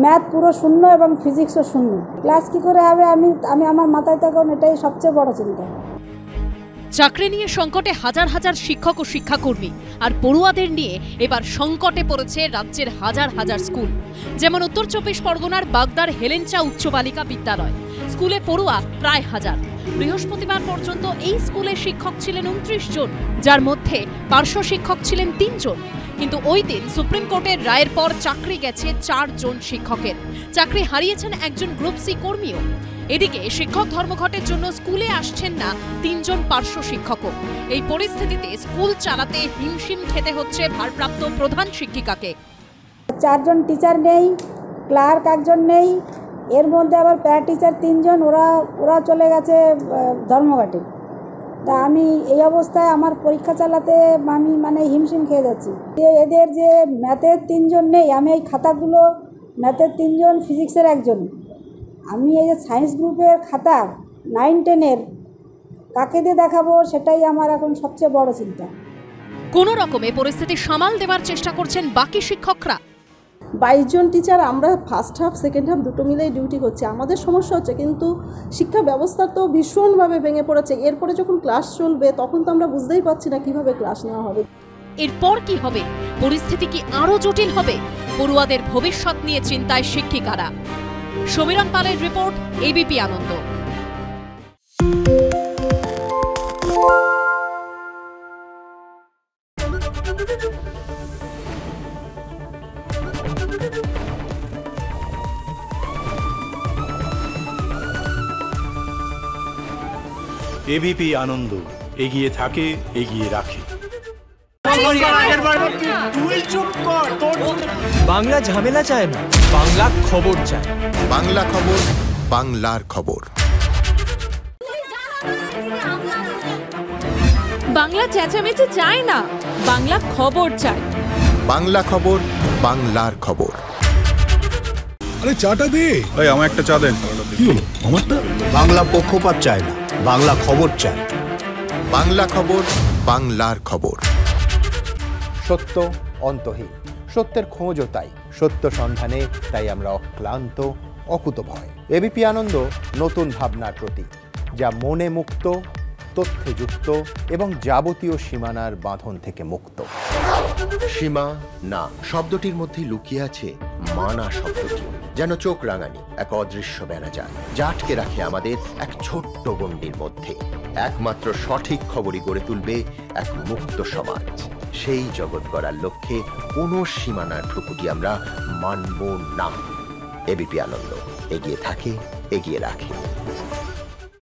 Math পুরো শূন্য এবং ফিজিক্সও শূন্য। ক্লাস কী করে হবে আমি আমার মাথায় তখন এটাই সবচেয়ে বড় চিন্তা। চাকরি নিয়ে সংকটে হাজার হাজার শিক্ষক ও শিক্ষাকর্মী, আর পড়ুয়াদের নিয়ে এবার সংকটে পড়েছে রাজ্যের হাজার হাজার স্কুল। যেমন উত্তর চব্বিশ পরগনার বাগদার হেলেঞ্চা উচ্চ বালিকা বিদ্যালয় স্কুলে পড়ুয়া প্রায় 1000। বৃহস্পতিবার পর্যন্ত এই স্কুলে শিক্ষক ছিলেন 29 জন, যার মধ্যে পার্শ্ব শিক্ষক ছিলেন 3 জন। কিন্তু ওই দিন সুপ্রিম কোর্টের রায়ের পর চাকরি গেছে 4 জন শিক্ষকের। চাকরি হারিয়েছেন একজন গ্রুপ সি কর্মীও। এদিকে শিক্ষক ধর্মঘটের জন্য স্কুলে আসছেন না 3 জন পার্শ্ব শিক্ষকও। এই পরিস্থিতিতে স্কুল চালাতে হিমশিম খেতে হচ্ছে ভারপ্রাপ্ত প্রধান শিক্ষিকাকে। 4 জন টিচার নেই, ক্লার্ক একজন নেই, এর মধ্যে আবার প্যারা টিচার 3 জন, ওরা চলে গেছে ধর্মঘটে। তা আমি এই অবস্থায় আমার পরীক্ষা চালাতে আমি হিমশিম খেয়ে যাচ্ছি। এদের যে ম্যাথের 3 জন নেই, আমি এই খাতাগুলো ম্যাথের 3 জন, ফিজিক্সের 1 জন, আমি এই যে সায়েন্স গ্রুপের খাতা 9-10-এর কাকে দিয়ে দেখাবো, সেটাই আমার এখন সবচেয়ে বড় চিন্তা। কোনো রকমে পরিস্থিতি সামাল দেওয়ার চেষ্টা করছেন বাকি শিক্ষকরা। 22 জন টিচার আমরা ফার্স্ট হাফ সেকেন্ড হাফ দুটো মিলেই ডিউটি করছি। আমাদের সমস্যা হচ্ছে, কিন্তু শিক্ষা ব্যবস্থা তো ভীষণভাবে ভেঙে পড়েছে। এরপরে যখন ক্লাস চলবে তখন তো আমরা বুঝতেই পারছি না কিভাবে ক্লাস নেওয়া হবে। এরপর কি হবে? পরিস্থিতি কি আরো জটিল হবে? পড়ুয়াদের ভবিষ্যৎ নিয়ে চিন্তায় শিক্ষিকারা। সমীরণ পালের রিপোর্ট, এবিপি আনন্দ। এবিপি আনন্দ, এগিয়ে থাকে, এগিয়ে রাখে। বাংলা ঝামেলা চায় না, বাংলা খবর চায়। বাংলা খবর, বাংলার খবর। বাংলা চেঁচামেচি চায় না, বাংলা খবর চায়। বাংলা খবর, বাংলার খবর। আরে চাটা দে। ভাই আমার একটা চা দেন। কি হলো আমারটা? বাংলা পক্ষপাত চায় না, বাংলা খবর চায়। বাংলা খবর, বাংলার খবর। সত্য অন্তহীন, সত্যের খোঁজও তাই, সত্য সন্ধানে তাই আমরা অক্লান্ত, অকুতভয়। এবিপি আনন্দ নতুন ভাবনার প্রতীক, যা মনে মুক্ত, তথ্যে যুক্ত এবং যাবতীয় সীমানার বাঁধন থেকে মুক্ত। সীমা না শব্দটির মধ্যে লুকিয়ে আছে মানা শব্দটি, যেন চোখ রাঙানি এক অদৃশ্য বেড়াজাল, যা আটকে রাখে আমাদের এক ছোট্ট গণ্ডির মধ্যে। একমাত্র সঠিক খবরই গড়ে তুলবে এক মুক্ত সমাজ। সেই জগৎ গড়ার লক্ষ্যে কোনো সীমানার ঠুকুটি আমরা মানব না। এবিপি আনন্দ, এগিয়ে থাকে, এগিয়ে রাখে।